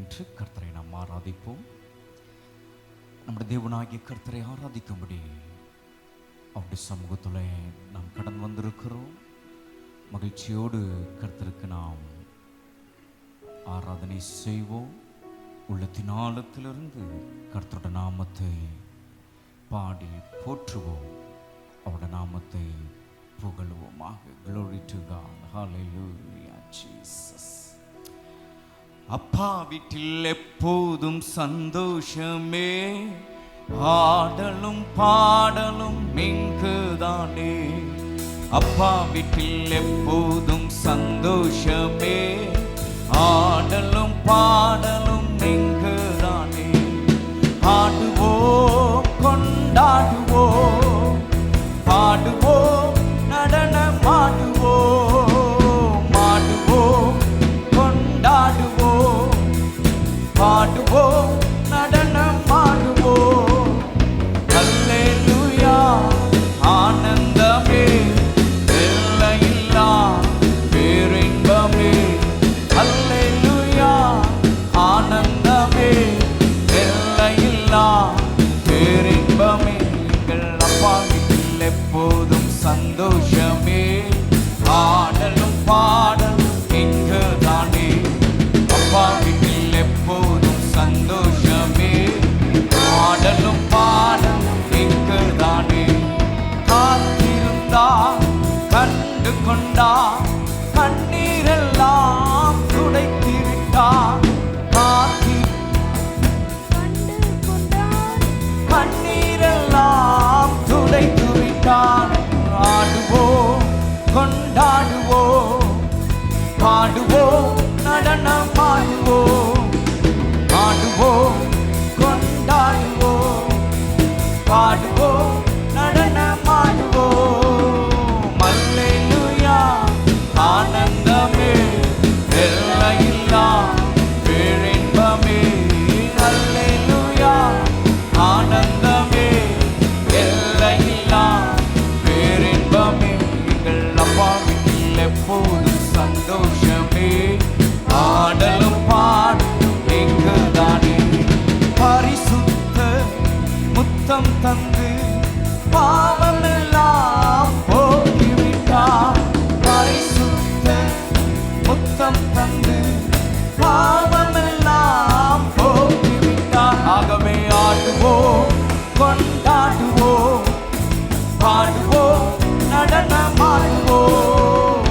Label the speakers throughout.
Speaker 1: நின்று கர்த்தரை நாம் ஆராதிப்போம். நம்முடைய தேவனாகிய கர்த்தரை ஆராதிக்கும்படி அவருடைய சமூகத்தில் நாம் கடன் வந்திருக்கிறோம். மகிழ்ச்சியோடு கர்த்தருக்கு நாம் ஆராதனை செய்வோம். உள்ளத்தின் ஆழத்திலிருந்து கர்த்தருடைய நாமத்தை பாடி போற்றுவோம். அவருடைய நாமத்தை புகழுவோமாக. Glory to God. Hallelujah Jesus. அப்பா வீட்டில் எப்போதும் சந்தோஷமே, ஆடலும் பாடலும் இங்குதானே. அப்பா வீட்டில் எப்போதும் சந்தோஷமே, ஆடலும் பாடலும் இங்குதானே. ஆடுவோம் கொண்டாடுவோம், பாடுவோம் நடனமாடுவோம், ஆடுவோம் கொண்டாடுவோம், பாடுவோம் நடனமாடுவோம். அல்லேலூயா ஆனந்தமே, எல்லையில்லா பேரின்பமே. அல்லேலூயா ஆனந்தமே, எல்லையில்லா பேரின்பமே. எங்கள் அப்பா வீட்டில் எப்போதும் சந்தோஷமே, ஆடலும் பாடலும் இங்குதானே. அப்பா வீட்டில் எப்போதும் சந்தோஷமே, ஆடலும் பாடலும் இங்குதானே. காத்திருந்தா கண்டு கொண்டா, கண்ணீரெல்லாம் துடைத்திருட்டா. கண்ணீரெல்லாம் துடைத்து விட்டான். ஆடுவோம் கொண்டாடுவோம், பாடுவோம் நடனமாடுவோம், ஆடுவோம் கொண்டாடுவோம், பாடுவோம் நடனமாடுவோம். அல்லேலூயா ஆனந்தமே, எல்லையில்லா பேரின்பமே. அல்லேலூயா ஆனந்தமே, எல்லையில்லா பேரின்பமே. எங்கள் அப்பா வீட்டில் எப்போதும் சந்தோஷமே, ஆடலும் பாடலும் இங்குதானே. பரிசுத்த முத்தம் தந்து பாவமெல்லாம் போக்கிவிட்டார். பரிசுத்த முத்தம் தந்து பாவமெல்லாம் போக்கிவிட்டார். ஆகவே ஆடுவோம் கொண்டாடுவோம், பாடுவோம் நடனமாடுவோம்,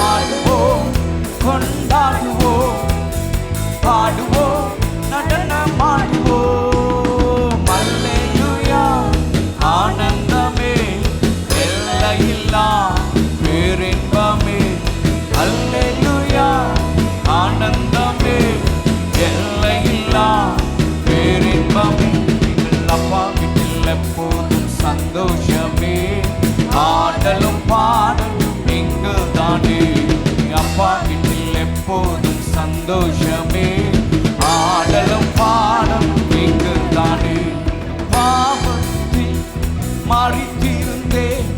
Speaker 1: ஆடுவோம் கொண்டாடுவோம், பாடுவோம் நடனமாடுவோம். அல்லேலூயா ஆனந்தமே, எல்லையில்லா பேரின்பமே. அல்லேலூயா ஆனந்தமே, எல்லையில்லா பேரின்பமே. எங்கள் அப்பா வீட்டில் எப்போதும் சந்தோஷமே, ஆடலும் பாடலும் இங்குதானே. அப்பா வீட்டில் எப்போதும் சந்தோஷமே, ஆடலும் பாடலும் இங்குதானே. பாவத்தில் மரித்திருந்தேன்,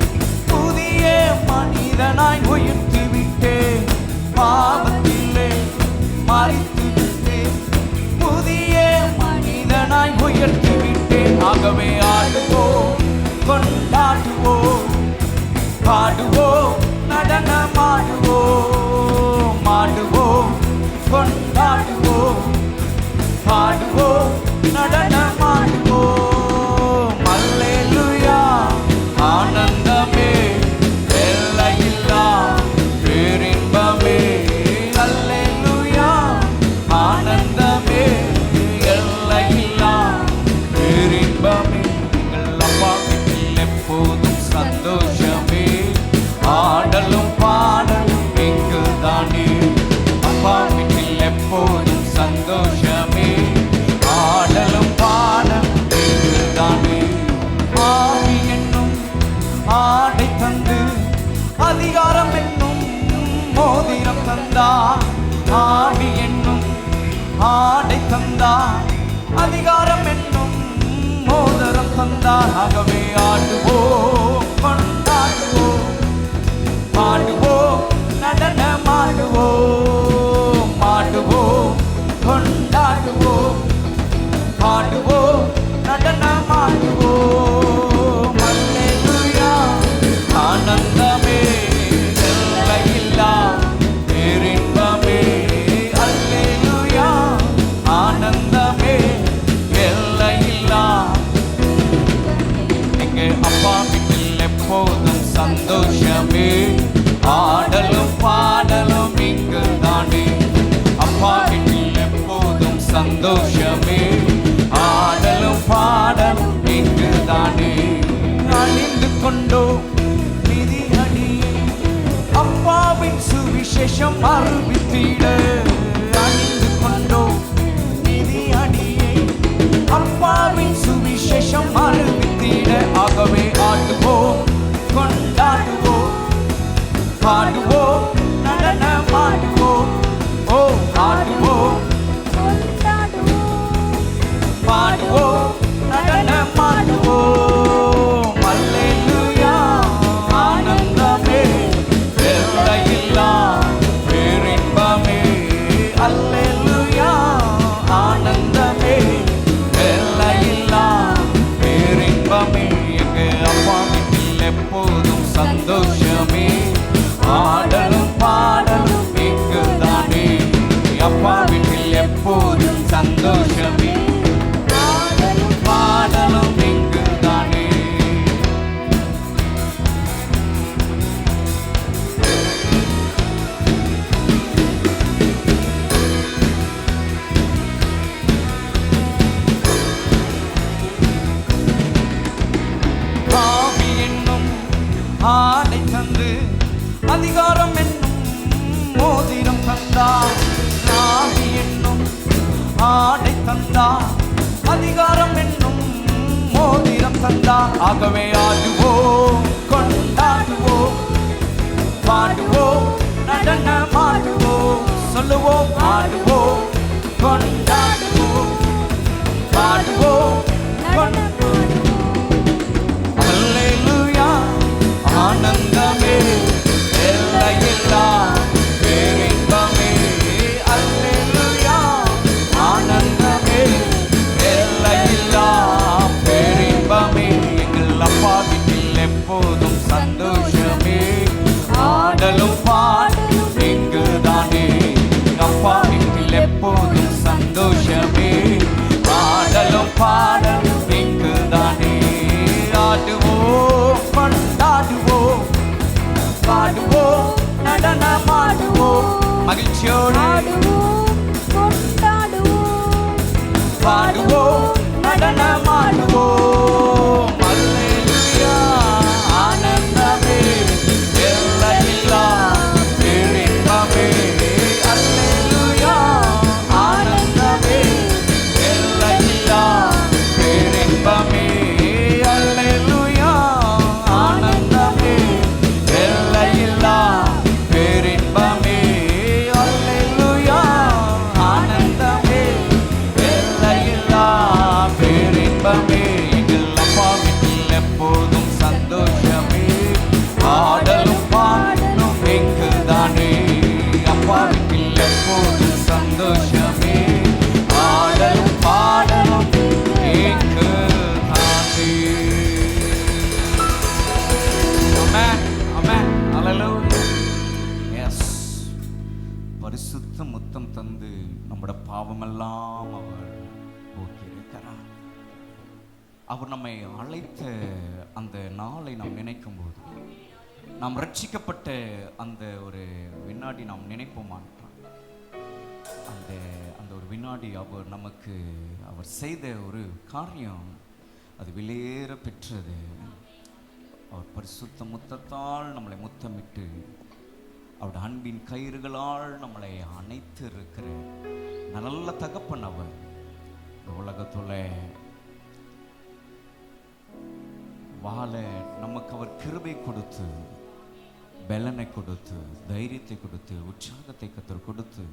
Speaker 1: புதிய மனிதனாய் உயிர்த்து விட்டேன். பாவத்திலே மரித்திருந்தேன், புதிய மனிதனாய் உயர்த்து விட்டேன். ஆகவே ஆடுவோம் கொண்டாடுவோம், பாடுவோம் நடனமாடுவோம், ஆடுவோம் கொண்டாடுவோம், பாடுவோம் நடனமாடுவோம். அல்லேலூயா ஆனந்தமே, எல்லையில்லா பேரின்பமே. அல்லேலூயா ஆனந்தமே, எல்லையில்லா பேரின்பமே. எங்கள் அப்பா வீட்டில் எப்போதும் சந்தோஷமே, ஆடலும் பாடலும் இங்குதானே. அப்பா வீட்டில் எப்போதும் சந்தோஷமே, ஆடலும் பாடலும் இங்குதானே. ஆவி என்னும் ஆடை தந்து, அதிகாரம் என்னும் மோதிரம் தந்தா. ஆவி என்னும் ஆடை தந்தா, அதிகாரம் என்னும் மோதிரம் தந்தா. ஆகவே ஆடுவோம் கொண்டாடுவோம், பாடுவோம் நடனமாடுவோம், ஆடுவோம் கொண்டாடுவோம். சந்தோஷமே. ஆடலும் பாடலும் இங்குதானே. அணிந்து கொண்டோ நிதி அணியை அப்பாவின் சுவிசேஷம் அறிவித்திட. அணிந்து கொண்டோ நிதி அணியை அப்பாவின் சுவிசேஷம் அறிவித்திட. ஆகவே ஆடுவோம், கொண்டாடுவோம், பாடுவோம், நடனமாடுவோம். ஓ ஆடுவோம், பாடுவோம், நடனமாடுவோம். அல்லேலூயா ஆனந்தமே, எல்லையில்லா பேரின்பமே. அல்லேலூயா ஆனந்தமே, எல்லையில்லா பேரின்பமே. எங்க அப்பா வீட்டில் எப்போதும் சந்தோஷமே. ஆடலும் பாடலும் இங்குதானே. அப்பா வீட்டில் எப்போதும் சந்தோஷமே. ஆடலும் பாடலும் இங்குதானே. ஆவி என்னும் ஆடை தந்து அதிகாரம் என்னும் மோதிரம் தந்தார். ஆவி என்னும் ஆடை தந்தார், அதிகாரம் என்னும் மோதிரம் தந்தார். ஆகவே ஆடுவோம், கொண்டாடுவோம், பாடுவோம், நடனமாடுவோம். சொல்லுவோம், ஆடுவோம், கொண்டாடுவோம், பாடுவோம், அல்லேலூயா ஆனந்தமே, எல்லையில்லா பேரின்பமே. அல்லேலூயா ஆனந்தமே, எல்லையில்லா பேரின்பமே. எங்கள் அப்பா வீட்டில் எப்போதும் சந்தோஷமே. ஆடலும் பாடலும் இங்குதானே. அப்பா வீட்டில் எப்போதும் சந்தோஷமே. ஆடலும் பாடலும் இங்குதானே. ஆடுவோம், கொண்டாடுவோம், பாடுவோம், நடனமாடுவோம். மகிழ்ச்சியோடு பாடுவோம், நடனமாடுவோம். அல்லேலூயா ஆனந்தமே, எல்லையில்லா பேரின்பமே. அல்லேலூயா ஆனந்தமே, எல்லையில்லா பேரின்பமே. அல்லேலூயா ஆனந்தமே, எல்லையில்லா பேரின்பமே. அல்லேலூயா ஆனந்தமே, எல்லையில்லா பேரின்பமே. எங்கள் அப்பா வீட்டில் எப்போதும் சந்தோஷமே. ஆடலும் பாடலும் இங்குதானே. அப்பா வீட்டில் எப்போதும் சந்தோஷமே. ஆடலும் பாடலும் இங்குதானே. ஆமென், ஆமென், ஹல்லேலூயா. எஸ், பரிசுத்த முத்தம் தந்து நம்முடைய பாவமெல்லாம் அவர் போக்கியிருக்கிறார். அவர் நம்மை அழைத்த அந்த நாளை நாம் நினைக்கும் போது, நாம் ரட்சிக்கப்பட்ட அந்த ஒரு வினாடி நாம் நினைப்போமான். அந்த அந்த ஒரு வினாடி அவர் செய்த ஒரு காரியம் அது விலையேற பெற்றது. அவர் பரிசுத்த முத்தத்தால் நம்மளை முத்தமிட்டு அவருடைய அன்பின் கயிறுகளால் நம்மளை அணைத்து இருக்கிற நல்ல தகப்பன் அவர். இந்த உலகத்துல வாழ நமக்கு அவர் கிருபை கொடுத்து, பலனை கொடுத்து, தைரியத்தை கொடுத்து, உற்சாகத்தை கத்தர் கொடுத்து,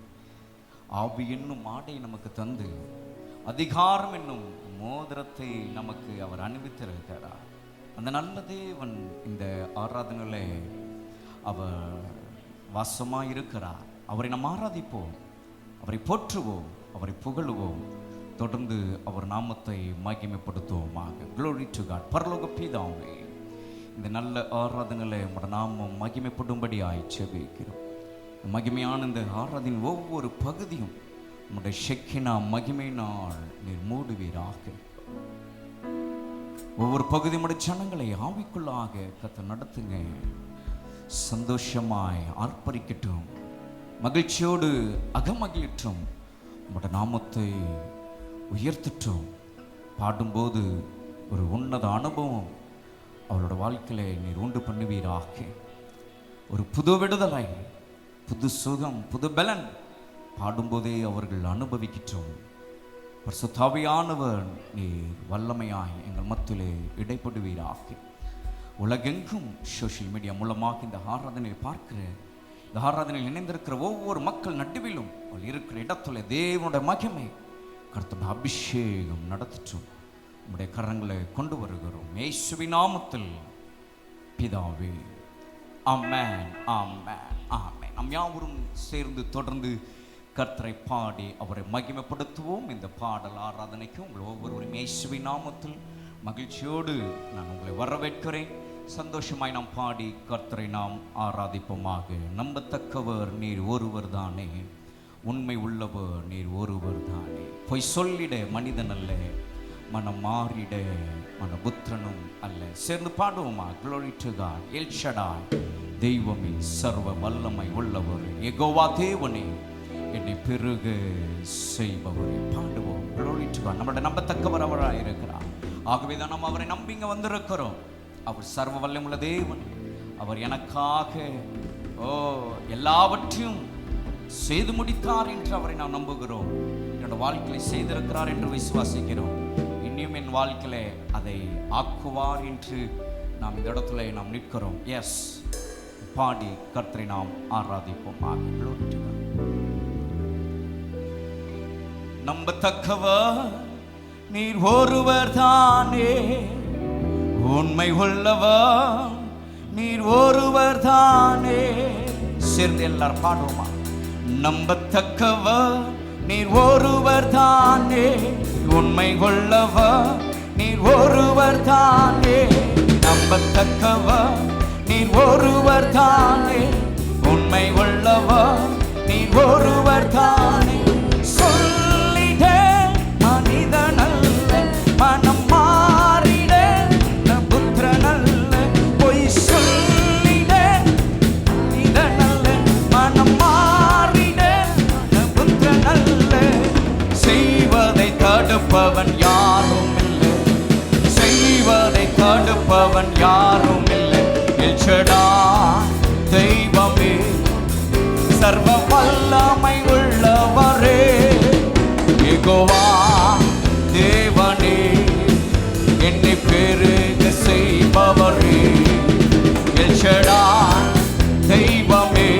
Speaker 1: ஆவி என்னும் ஆடை நமக்கு தந்து, அதிகாரம் என்னும் மோதிரத்தை நமக்கு அவர் அணிவித்திருக்கிறார். அந்த நல்ல தேவன் இந்த ஆராதனையிலே அவர் வாசமாக இருக்கிறார். அவரை நாம் ஆராதிப்போம், அவரை போற்றுவோம், அவரை புகழுவோம், தொடர்ந்து அவர் நாமத்தை மகிமைப்படுத்துவோமாக. Glory to God. பரலோக பிதாவே, இந்த நல்ல ஆராதனையிலே உம்முடைய நாமம் மகிமைப்படும்படியாய் ஜெபிக்கிறோம். மகிமையான இந்த ஆராதனின் ஒவ்வொரு பகுதியும் உம்முடைய ஷெக்கினா மகிமையினால் நீர் மூடுவீராக. ஒவ்வொரு பகுதியுடைய ஜனங்களை ஆவிக்குள்ளாக கர்த்தர் நடத்துங்க. சந்தோஷமாய் ஆர்ப்பரிக்கட்டும், மகிழ்ச்சியோடு அகமகிழற்றும். உம்முடைய நாமத்தை உயர்த்திட்டோம். பாடும்போது ஒரு உன்னத அனுபவம் அவளோட வாழ்க்கையில நீர் உண்டு பண்ணுவீராக. ஒரு புது விடுதலை, புது சுகம், புது பலன் பாடும்போதே அவர்கள் அனுபவிக்கின்றோம். பரிசுத்தாவியானவர் நீர் வல்லமையாய் எங்கள் மத்தியிலே இடைப்படுவீராக. உலகெங்கும் சோஷியல் மீடியா மூலமாக இந்த ஆராதனையை பார்க்கிற, இந்த ஆராதனையில் இணைந்திருக்கிற ஒவ்வொரு மக்கள் நடுவிலும் அவள் இருக்கிற இடத்துல தேவனுடைய மகிமை, கர்த்தருடைய அபிஷேகம் நடத்திட்டோம். உம்முடைய கரங்களை கொண்டு வருகிறோம் இயேசுவின் நாமத்தில் பிதாவே, ஆமென், ஆமென், ஆமென். நாம் யாவரும் சேர்ந்து தொடர்ந்து கர்த்தரை பாடி அவரை மகிமைப்படுத்துவோம். இந்த பாடல் ஆராதனைக்கு உங்கள் ஒவ்வொருவரும் இயேசுவின் நாமத்தில் மகிழ்ச்சியோடு நான் உங்களை வரவேற்கிறேன். சந்தோஷமாய் நாம் பாடி கர்த்தரை நாம் ஆராதிப்போமாக. நம்பத்தக்கவர் நீர் ஒருவர் தானே, உண்மை உள்ளவர் நீர் ஒருவர் தானே. பொய் சொல்லிட மனிதன் அல்ல, மனம் மாறிட மனபுத்திரனும் அல்ல. சேர்ந்து பாடுவோமா? Glory to God. L Shaddai தெய்வமே, சர்வ வல்லமை உள்ளவர், யெகோவா தேவனே, என்னை பெருக செய்பவரே. பாடுவோம் Glory to God. நம்மளோட நம்பத்தக்கவர் அவராக இருக்கிறார். ஆகவே தான் நாம் அவரை நம்பிங்க வந்திருக்கிறோம். அவர் சர்வ வல்லமுள்ள தேவன். அவர் எனக்காக எல்லாவற்றையும் செய்து முடித்தார் என்று அவரை நாம் நம்புகிறோம். என்னோட வாழ்க்கையை செய்திருக்கிறார் என்று விசுவாசிக்கிறோம். இன்னும் என் வாழ்க்கையில அதை ஆக்குவார் என்று நாம் இந்த இடத்துல நாம் நிற்கிறோம். எஸ், பாடி கர்த்தரை நாம் ஆராதிப்போம். நம்பத்தக்கவர் நீர் ஒருவர் தானே, உண்மை உள்ளவர் நீர் ஒருவர் தானே. சேர்ந்து எல்லாரும் பாடுவோமா? நம்பத்தக்கவர் நீர் ஒருவர் தானே, உண்மை உள்ளவர் நீர் ஒருவர் தானே. நம்பத்தக்கவர் நீர் ஒருவர் தானே, உண்மை உள்ளவர் நீர் ஒருவர் தானே. சொல்லிட மனிதன் அல்ல, மனம் மாறிட புத்திரன் அல்ல. பொய் சொல்லிட மனிதன் அல்ல, மனம் மாறிட புத்திரன் அல்ல. செய்வதை தடுப்பவன் யாரும் இல்லை, செய்வதை தடுப்பவன் யாரும் இல்லை. எல் ஷடாய் தெய்வமே, சர்வ வல்லமை உள்ளவரே, யெகோவா தேவனே, என்னை பெருக செய்பவரே. எல் ஷடாய் தெய்வமே,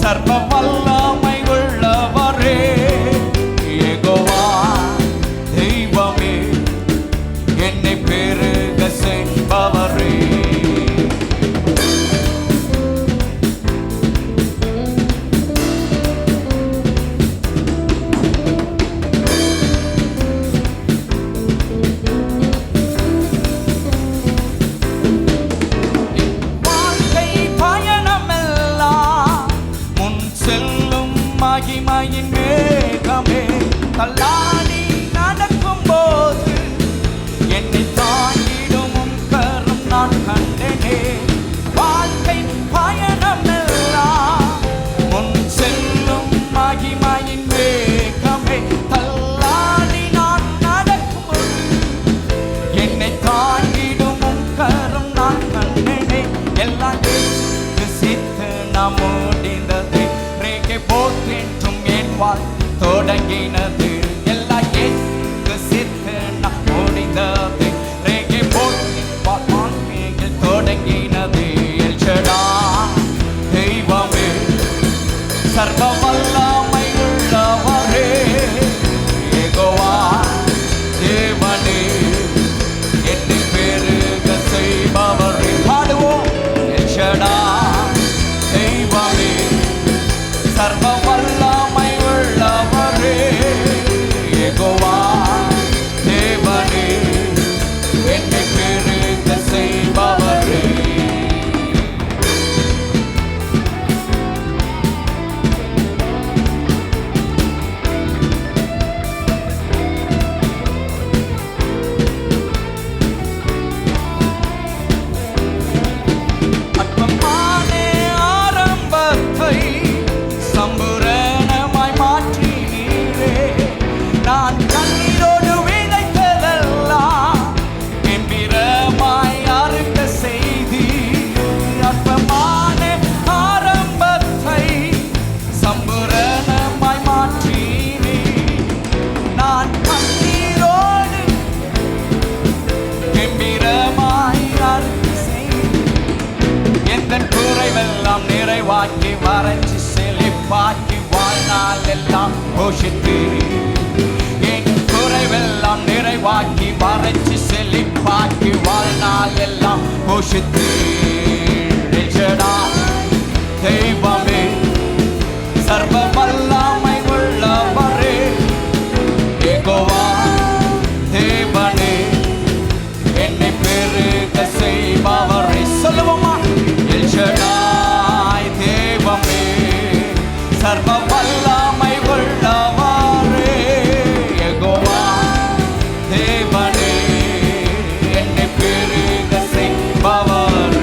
Speaker 1: சர்வ வல்லமை உள்ளவரே, யெகோவா தெய்வமே, என்னை பெருக செய்பவரே. வாழ்க்கை பயணமெல்லாம் முன் செல்ல நிறைவாக்கி வரைஞ்சி செழிப்பாக்கி வாழ்நாள் எல்லாம் போஷித்து என் குறைவெல்லாம் நிறைவாக்கி வரைஞ்சி செழிப்பாக்கி வாழ்நாள் எல்லாம் போஷித்து தெய்வமே சர்வ வல்லமை உள்ளவரே யெகோவா தேவனே என்னை பெருக செய்பவரே சொல்லுவோமா எல் ஷடாய் தேவமே சர்வ வல்லமை உள்ளவரே யெகோவா தேவனே என்னை பெருக செய்பவரே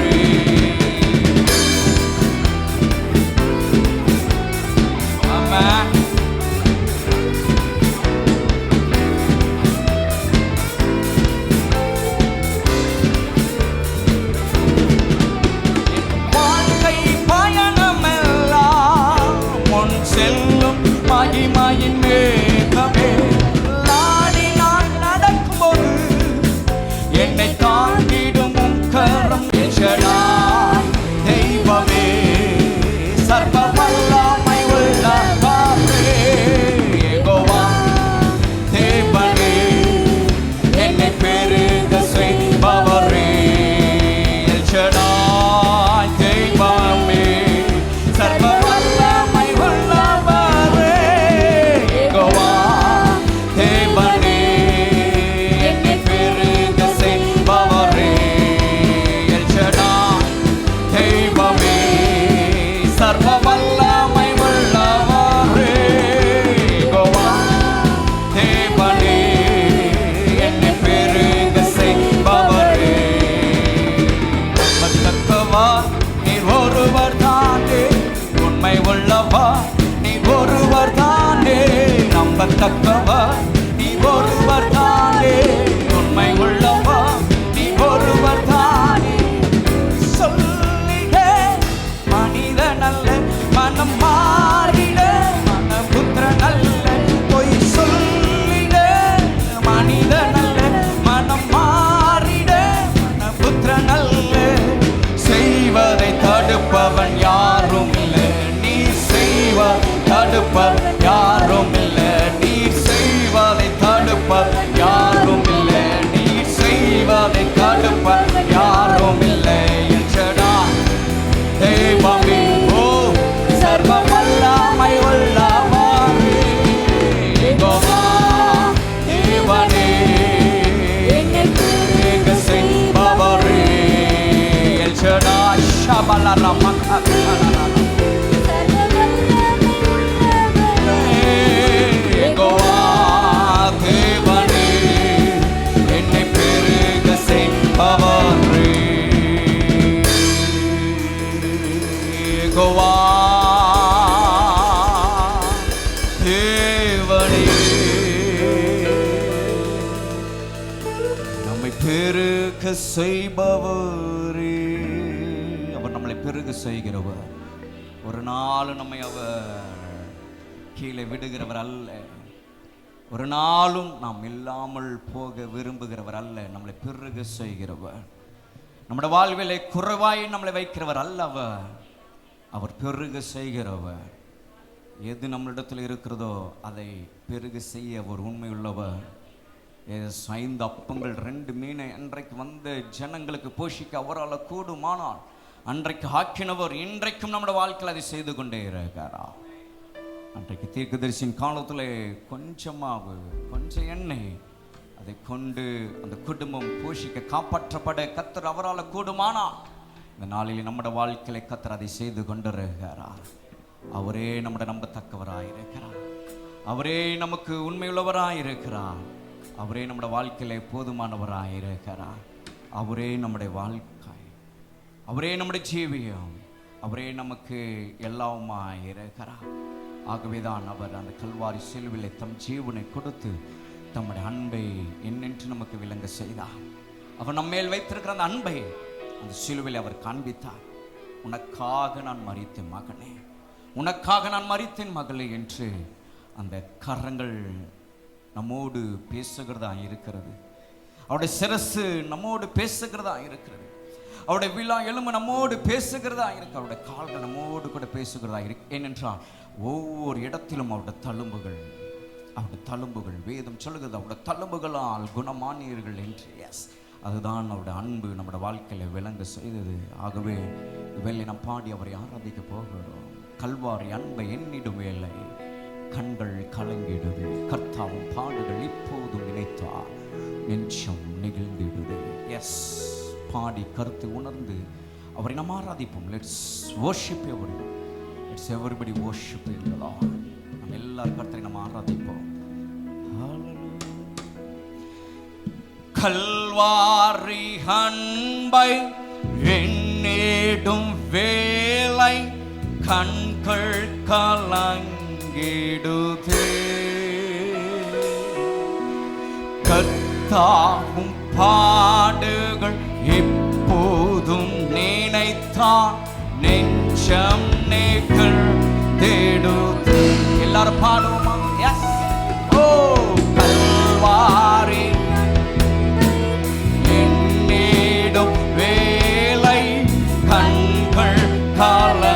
Speaker 1: மகிமையின் மேகமே நாடி நான் நடக்கும்போது என்னை தாண்டிடும் கரம் எல் ஷடாய் தெய்வமே சர்வ வல்லமை உள்ளவரே யெகோவா தேவனே என்னை பெருக செய்பவரே எல் ஷடாய் தெய்வமே சர்வ வல்லமை உள்ளவரே யெகோவா தேவனே என்னை பெருக செய்பவரே எல் ஷடாய் தெய்வமே சர்வ வல்லமை உள்ளவரே யெகோவா தேவனே என்னை பெருக செய்பவரே நம்பத்தக்கவா நீர் ஒருவர் தானே உண்மை உள்ளவா நீ ஒருவர் தானே நம்பத்தக்கவா நீ ஒருவர் தானே உண்மை உள்ளவா நீ ஒருவர் தானே சொல்லிடே மனிதன் அல்ல மனம் மாறிட மனபுத்திரன் அல்ல பொய் சொல்லிடே மனிதன் அல்ல மனம் மாறிட மனபுத்திரன் அல்ல செய்வதை தடுப்பவன் யாரும் இல்லை நீ செய்வதை தடுப்பவன் யாரும் இல்லை நீ செய்வதை தடுப்பவன் யாரும் இல்லை நீ செய்வதை தடுப்பவன் யாரும் இல்லை எல் ஷடாய் தெய்வமே ஓ சர்வ வல்லமை உள்ளவரே யெகோவா தேவனே என்னை பெருக செய்பவரே எல் ஷடாய் ஷபலரமகதனன யெகோவா தேவனே என்னை பெருக செய்பவரே யெகோவா தேவனே நம்மை பெருக செய்பவரே அவர் நம்மளை பெருக செய்கிறவர் ஒரு நாள் நம்மை அவர் கீழே விடுகிறவர் அல்ல ஒரு நாளும் நாம் இல்லாமல் போக விரும்புகிறவர் அல்ல நம்மளை பெருக செய்கிறவர் நம்முடைய வாழ்விலை குறைவாய் நம்மளை வைக்கிறவர் அல்ல அவர் பெருக செய்கிறவர் எது நம்மளிடத்தில் இருக்கிறதோ அதை பெருக செய்ய ஒரு உண்மையுள்ளவர் 5 அப்பங்கள் 2 மீனை அன்றைக்கு வந்த ஜனங்களுக்கு போஷிக்க அவரால் கூடுமானால் அன்றைக்கு ஆக்கினவர் இன்றைக்கும் நம்முடைய வாழ்க்கையில் அதை செய்து கொண்டே இருக்கிறாரா அன்றைக்கு தீர்க்கதரிசியின் காலத்தில் கொஞ்சம் எண்ணெய் அதை கொண்டு அந்த குடும்பம் போஷிக்க காப்பாற்றப்பட கர்த்தர் அவரால் கூடுமானா இந்த நாளில் நம்முடைய வாழ்க்கையில கர்த்தர் அதை செய்து கொண்டிருக்கிறார் அவரே நம்முடைய நம்பத்தக்கவராயிருக்கிறார் அவரே நமக்கு உண்மையுள்ளவராயிருக்கிறார் அவரே நம்முடைய வாழ்க்கையில போதுமானவராயிருக்கிறார் அவரே நம்முடைய வாழ்க்கை அவரே நம்முடைய ஜீவியம் அவரே நமக்கு எல்லாமாயிருக்கிறார் ஆகவேதான் அவர் அந்த கல்வாரி சிலுவிலே தம் ஜீவனை கொடுத்து தம்முடைய அன்பை என்னென்று நமக்கு விளங்க செய்தார் அவர் நம்மேல் வைத்திருக்கிற அந்த அன்பை அந்த சிலுவிலே அவர் காண்பித்தார் உனக்காக நான் மரித்தேன் மகனே உனக்காக நான் மரித்தேன் மகளே என்று அந்த கரங்கள் நம்மோடு பேசுகிறதா இருக்கிறது அவருடைய சிரசு நம்மோடு பேசுகிறதா இருக்கிறது அவருடைய விழா எலும்பு நம்மோடு பேசுகிறதா இருக்கு. அவருடைய கால்கள் நம்மோடு கூட பேசுகிறதா இருக்கு. ஏனென்றால் ஒவ்வொரு இடத்திலும் அவருடைய தழும்புகள் வேதம் சொல்லுகிறது, அவருடைய தழும்புகளால் குணமானீர்கள் என்று. எஸ், அதுதான் அவருடைய அன்பு நம்முடைய வாழ்க்கையில் விளங்க செய்தது. ஆகவே வேலை நாம் பாடி அவரை ஆராதிக்க போகிறோம். கல்வாரி அன்பை எண்ணிடும் வேலை கண்கள் கலங்கிடுது, கர்த்தாவும் பாடுகள் இப்போதும் நினைத்தார் நெஞ்சம் நெகிழ்ந்திடுது. எஸ், பாடி கருத்து உணர்ந்து அவரை நாம் ஆராதிப்போம். Let's worship every, let's everybody worship the Lord. நம்ம எல்லாரும் கர்த்தரை நாம் ஆராதிப்போம். கல்வாரி அன்பை எண்ணிடும் வேலை கண்கள் கலங்கிடுதே, கர்த்தாவும் பாடுகள் எப்போதும் நினைத்தார் நெஞ்சம் நெகிழ்ந்திடுதே. எல்லாரும் பாடுவோமா? எஸ். ஓ கல்வாரி எண்ணிடும் வேலை கண்கள் கலங்கிடுதே,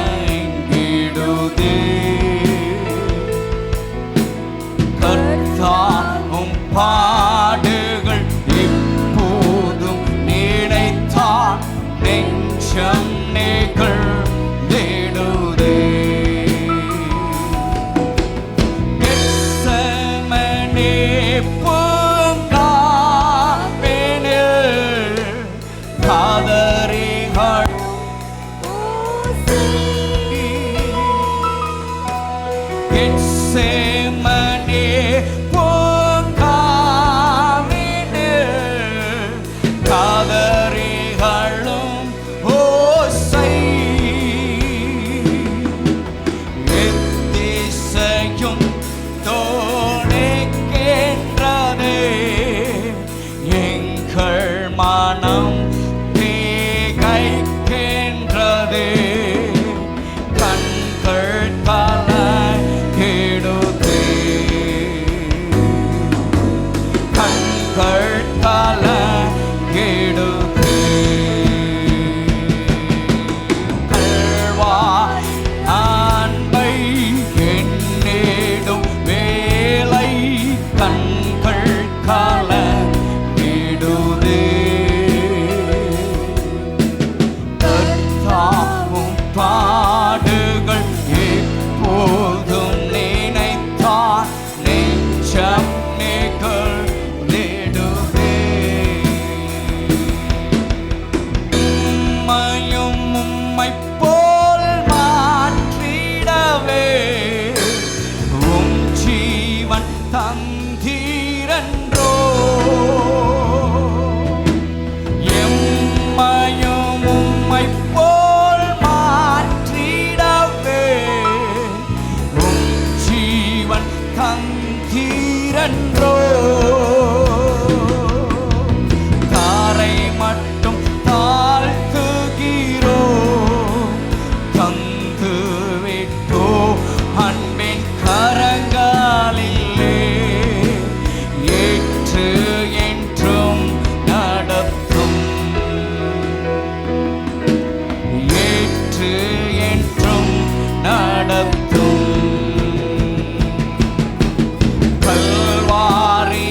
Speaker 1: கர்த்தாவும் பாடுகள் எப்போதும் நினைத்தார் நெஞ்சம் நெகிழ்ந்திடுதே. கெத்செமனே பூங்காவினில் காதறிகள் கெத்செமனே பூங்காவினில் காதறிகளும் ஓசை எத்திசையும் தோணிக்கின்றதே, எங்கள் மனம் திகைக்கின்றதே, கண்கள் கலங்கிடுதே, கண்கள் கலங்கிடுதே. கல்வாரி அன்பை எண்ணிடும் வேலை கண்கள் கலங்கிடுதே, கர்த்தாவும் பாடுகள் எப்போதும் நினைத்தார் நெஞ்சம் நெகிழ்ந்திடுதே. உம்மையும் உம்மைப் போல் மாற்றிடவே உம் ஜீவன் தந்தீரன்றோ, எம்மையும் உம்மைப் போல் மாற்றிடவே உம் ஜீவன் தந்தீரன்றோ, தாரை மட்டும் தாழ்த்துகிறோ தந்து விட்டோ அன்பின் கரங்களிலே ஏற்று என்றும் நடத்தும், ஏற்று என்றும் நடத்தும். கல்வாரி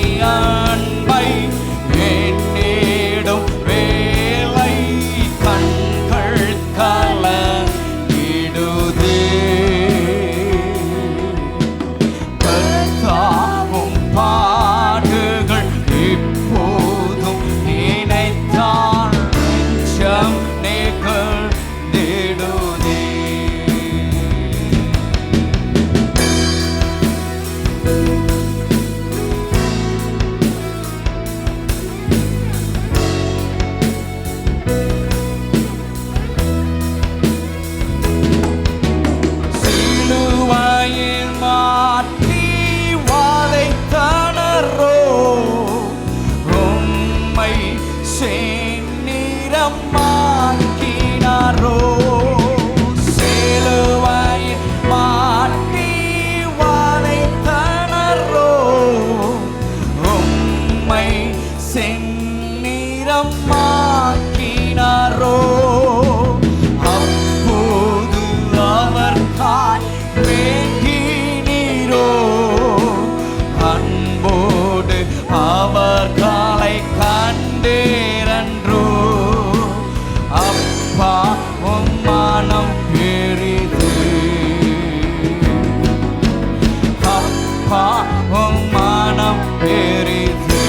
Speaker 1: அவர் காலை கண்டேரன்றோ அப்பா உம் மனம் பெரிது அப்பா உம் மனம் பெரிது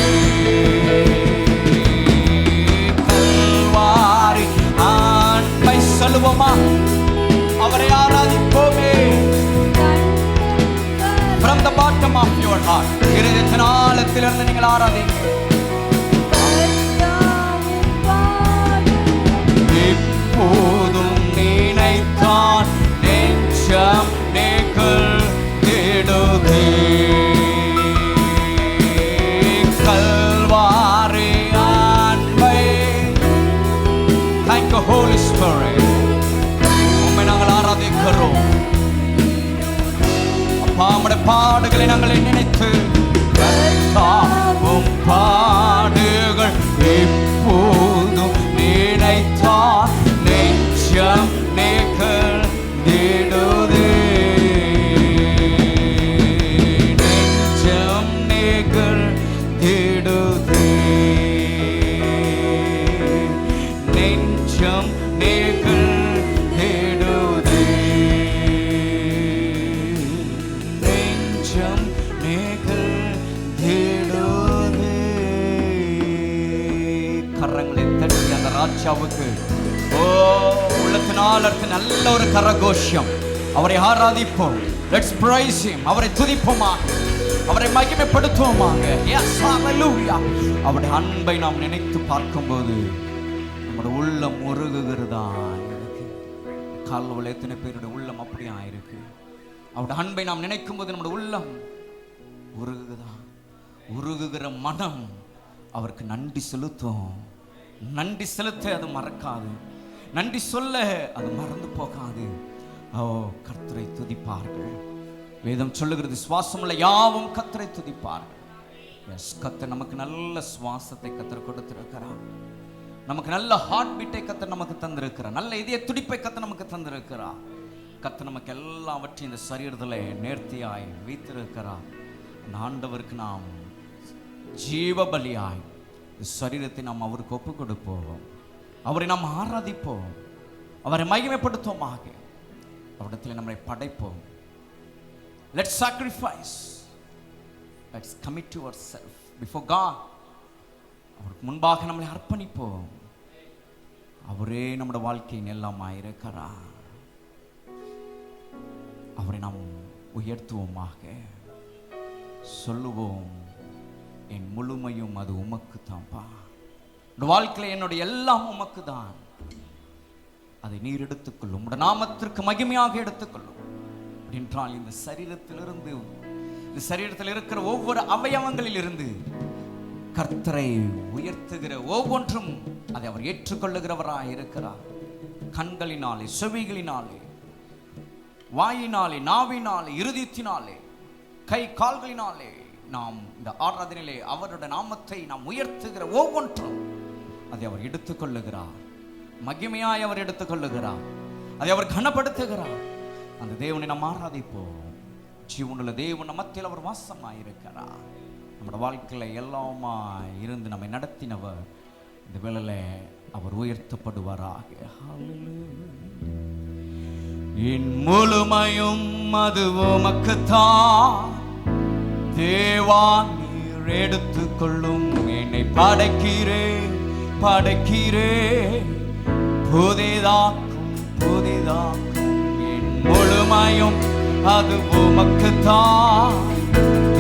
Speaker 1: கல்வாரி அன்பை சொல்லுவோமா அவரை ஆராதிப்போமே from the bottom of your heart இருதயத்தின் ஆழத்திலிருந்து நீங்கள் ஆராதிங்க இப்போதும் நினைத்தான் நெஞ்சம் நெகிழ்ந்திடுதே கல்வாரி அன்பை thank you Holy Spirit உம்மை நாங்கள் ஆராதிக்கிறோம் அப்பா உம்முடைய பாடுகளை நாங்கள் நினைத்து உம் பாடுகள் எப்போதும் நினைத்தால் நெஞ்சம் நெகிழ்ந்திடுதே நெஞ்சம் நெகிழ்ந்திடுதே நெஞ்சம் நெகிழ்ந்திடுதே நெஞ்சம் நெகிழ்ந்திடுதே கரங்களை தட்டி அந்த ராஜாவுக்கு உள்ளத்தினால் நல்ல ஒரு கரகோஷம் அவரை ஆராதிப்போம் let's praise him அவரை துதிப்போமாக அவரை மகிமைப்படுத்துவோமாக yes hallelujah அவருடைய அன்பை நாம் நினைத்து பார்க்கும்போது நம்முடைய உள்ளம் உருகுகிறதா இருக்கு கால்வல எத்தனை பேருடைய உள்ளம் அப்படியா இருக்கு அவருடைய அன்பை நாம் நினைக்கும் போது நம்முடைய உள்ளம் உருகுகிறதா உருகுகிற மனம் அவருக்கு நன்றி செலுத்தும் நன்றி செலுத்த அது மறக்காது நன்றி சொல்ல அது மறந்து போகாது கர்த்தரை துதிப்பார்கள் வேதம் சொல்லுகிறது சுவாசமுள்ள யாவும் கர்த்தரை துதிப்பார்கள் எஸ் கர்த்தர் நமக்கு நல்ல சுவாசத்தை கர்த்தர் கொடுத்திருக்கிறார் நமக்கு நல்ல ஹார்ட் பீட்டை கர்த்தர் நமக்கு தந்திருக்கிறார் நல்ல இதய துடிப்பை கர்த்தர் நமக்கு தந்திருக்கிறார் கர்த்தர் நமக்கு எல்லாவற்றையும் இந்த சரீரத்தில் நேர்த்தியாய் வைத்திருக்கிறார் அந்த ஆண்டவருக்கு நாம் ஜீவ பலியாய் சரீரத்தை நாம் அவருக்கு ஒப்பு கொடுப்போம் அவரை நாம் ஆராதிப்போம் அவரை மகிமைப்படுத்துவோமாக அவரிடத்தில் நம்மை படைப்போம் let's sacrifice let's commit to ourselves before God அவருக்கு முன்பாக நம்மை அர்ப்பணிப்போம் அவரே நம்முடைய வாழ்க்கையின் எல்லாமாய் இருக்கிறார் அவரை நாம் உயர்த்துவோமாக சொல்லுவோம் என் முழுமையும் அது உமக்கு தான்ப்பா வாழ்க்கையில் என்னுடைய எல்லாம் உமக்கு தான் அதை நீர் எடுத்துக்கொள்ளும் உம்முடைய நாமத்திற்கு மகிமையாக எடுத்துக்கொள்ளும் என்றால் இந்த சரீரத்தில் இருக்கிற ஒவ்வொரு அவயவங்களில் இருந்து கர்த்தரை உயர்த்துகிற ஒவ்வொன்றும் அதை அவர் ஏற்றுக்கொள்ளுகிறவராக இருக்கிறார் கண்களினாலே செவிகளினாலே வாயினாலே நாவினாலே இருதயத்தினாலே கை கால்களினாலே நாம் இந்த ஆராதனையிலே அவருடைய நாமத்தை நாம் உயர்த்துகிற ஒவ்வொன்றும் அதை அவர் எடுத்துக்கொள்ளுகிறார் மகிமையாய் அவர் எடுத்துக்கொள்ளுகிறார் அதை அவர் கனப்படுத்துகிறார் அந்த தேவனை நாம் ஆராதிப்போம் ஜீவனுள்ள தேவன் மத்தியில் அவர் வாசமாயிருக்கிறார் நம்முடைய வாழ்க்கையில எல்லாமா இருந்து நம்மை நடத்தினவர் இந்த வேளையில அவர் உயர்த்தப்படுவாராக என் முழுமையும் அது உமக்குத்தான் தேவா நீர் எடுத்துக்கொள்ளும் என்னை படைக்கிறேன் புதிதாக்கும் என் முழுமையும் அது உமக்குத்தான்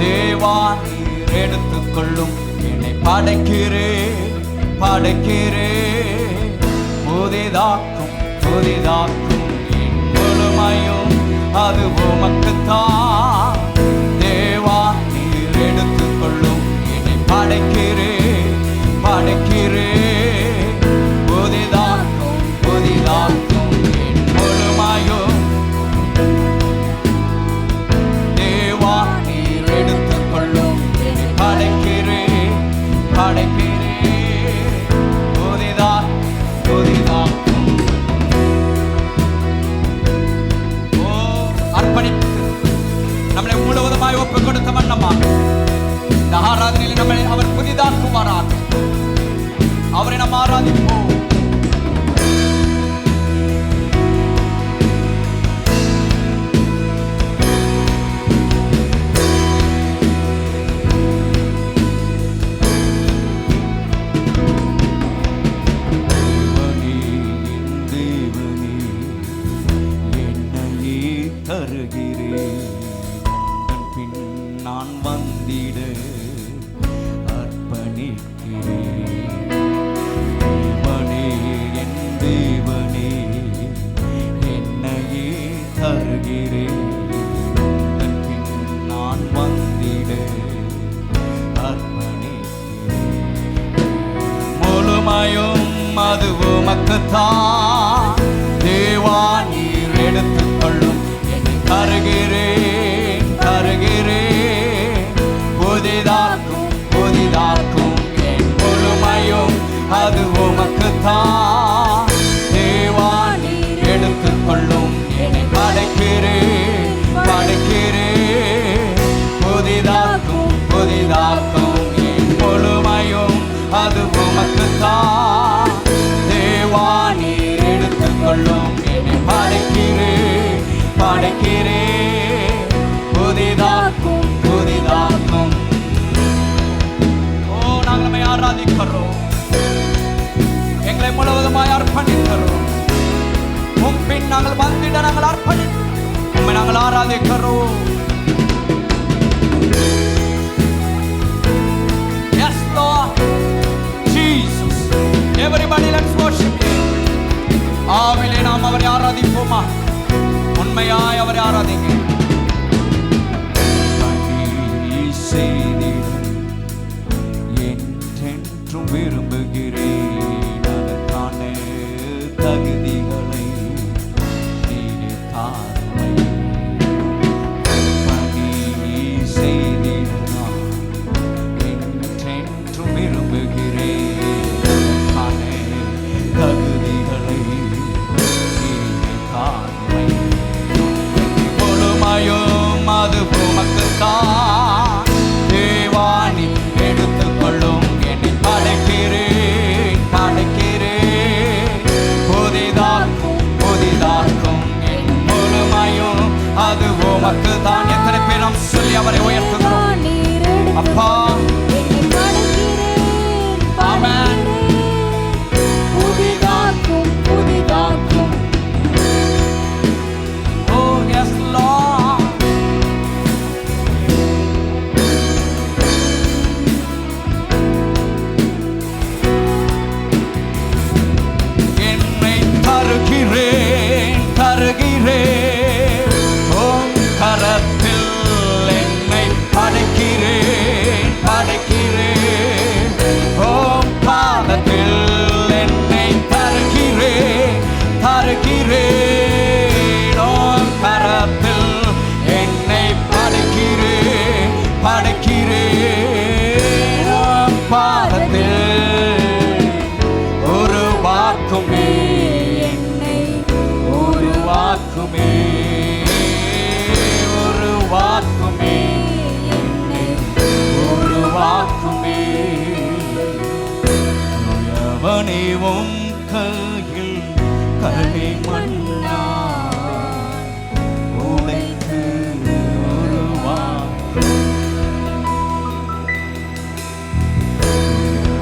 Speaker 1: தேவா நீர் எடுத்துக்கொள்ளும் என்னை படைக்கிறேன் புதிதாக்கும் என் முழுமையும் அது உமக்குத்தான் தேவா நீர் எடுத்துக்கொள்ளும் என்னை படைக்கிறேன் புதிதாக்கும் என் முழுமையும் தேவா நீர் எடுத்துக்கொள்ளும் என்னை படைக்கிறேன் புதிதாக்கும் அர்ப்பணித்து நம்மளை முழுவதுமாய் ஒப்பு கொடுத்த வண்ணமா இந்த ஆராதனையில் நம்மளை அவர் அது உமக்குத்தான். தேவா நீர் எடுத்துக்கொள்ளும், என்னை தருகிறேன் தருகிறேன். புதிதாக்கும் புதிதாக்கும் என் முழுமையும் அது உமக்குத்தான். தேவா நீர் எடுத்துக்கொள்ளும், என்னை படைக்கிறேன் படைக்கிறேன். புதிதாக்கும் புதிதாக்கும் என் முழுமையும் அது உமக்குத்தான். தேவா நீர் எடுத்துக்கொள்ளும், என்னை படைக்கிறேன் படைக்கிறேன். புதிதாக்கும் புதிதாக்கும். ஓ, நாங்கள் நம்மை ஆராதிக்கிறோம், எங்களை முழுவதுமாய் அர்ப்பணிக்கிறோம். உம் பின் நாங்கள் வந்திட நாங்கள் அர்ப்பணிக்கிறோம், உம்மை நாங்கள் ஆராதிக்கிறோம். Yes Lord Jesus, everybody let's worship him. ஆவிலே நாம் அவரை ஆராதிப்போமா? உண்மையாய் அவரை ஆராதிங்க. என்றென்றும் விரும்புகிறேன், அதற்கான தகுதிகளை நீரே தாருமை. பணி செய்திட நான் என்றென்றும் விரும்புகிறேன், அதற்கான தகுதிகளை நீரே தாருமை. முழுமையும் அது உமக்குத்தான். தேவா நீர் எடுத்துக்கொள்ளும், என்னை படைக்கிறேன் படைக்கிறேன். புதிதாக்கும் புதிதாக்கும் என் முழுமையும் அது உமக்குத்தான். எத்தனை பேர் நாம் சொல்லி அவரை உயர்த்துகிறோம்? அப்பா ஆமென். புதிதாக்கும் புதிதாக்கும். Oh yes Lord. என்னை தருகிறேன் தருகிறேன். உம் கரத்தில் என்னை படைக்கிறேன் படைக்கிறேன். உம் பாதத்தில் என்னை தருகிறேன் தருகிறேன். உம் கரத்தில் என்னை படைக்கிறேன் படைக்கிறேன். உம் பாதத்தில் ஒரு வாக்குமே என்னை ஒரு வாக்குமே ஒரு வாக்குமே என்னை ஒரு வாக்குமே. அவனே உம் கையில் களிமண்ணா உடைத்து ஒரு வாக்கு.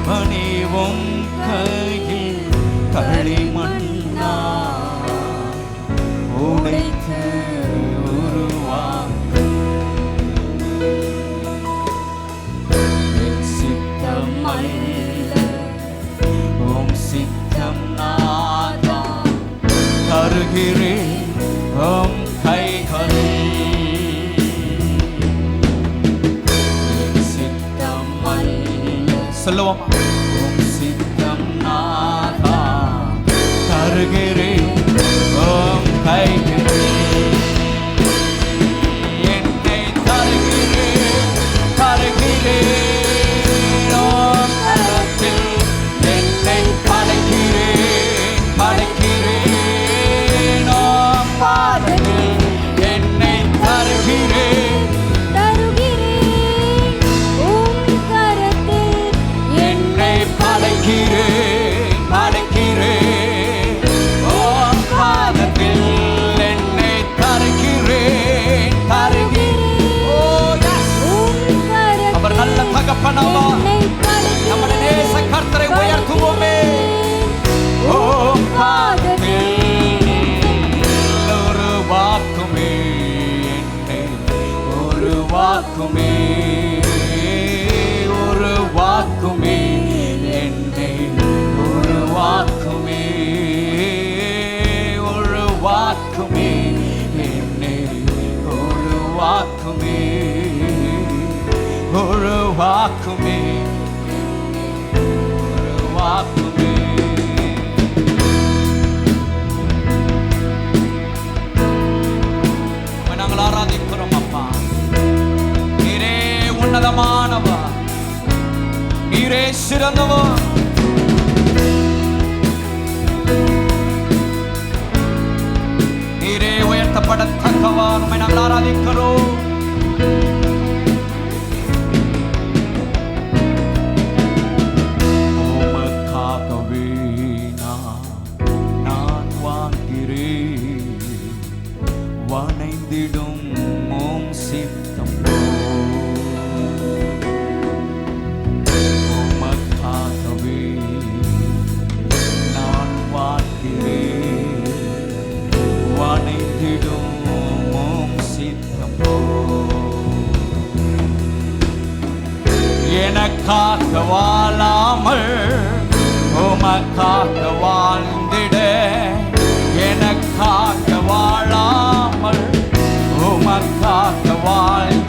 Speaker 1: அவனே உம் கையில் களிமண்ணா உடைத்து ஒரு வாக்கு. என் சித்தம் அல்ல உம் சித்தம் நாதா, தருகிறேன் உம் கைகளில். என் சித்தம் அல்ல சொல்லுவோமா? உம் சித்தம் நாதா, தருகிறேன் உம் கைகளில். என்னை தருகிறேன் தருகிறேன். உம் கரத்தில் என்னை படைக்கிறேன் படைக்கிறேன். உம் பாதத்தில் என்னை தருகிறேன்
Speaker 2: தருகிறேன். உம் கரத்தில்
Speaker 1: என்னை படைக்கிறேன் படைக்கிறேன். உம் பாதத்தில் என்னை தருகிறேன் தருகிறேன். ஓ yes.
Speaker 2: உம் கரத்தில்
Speaker 1: அவர் நல்ல தகப்பனவா,
Speaker 2: என்னை
Speaker 1: நம்முடைய நேச கர்த்தரை உயர்த்துவோமே. ஓம் பாதத்தில் ஒரு வாக்குமே என்னை ஒரு வாக்குமே ஒரு வாக்குமே என்னை ஒரு வாக்குமே ஒரு வாக்குமே என்னை ஒரு வாக்குமே ஒரு வாக்குமே உன்னதமானவர், நீரே சிறந்தவர். நீரே உயர்த்தப்படத்தக்கவர். உம்மை நாங்கள் ஆராதிக்கிறோம். உமக்காகவே நான் வாழ்கிறேன், வணைந்திடும் உம் சித்தம். உமக்காகவே நான் வாழ்கிறேன், வணைந்திடும் உம் சித்தம். எனக்காக வாழாமல் உமக்காக வாழ்ந்திட, எனக்காக வாழாமல் உமக்காக வாழ்ந்திட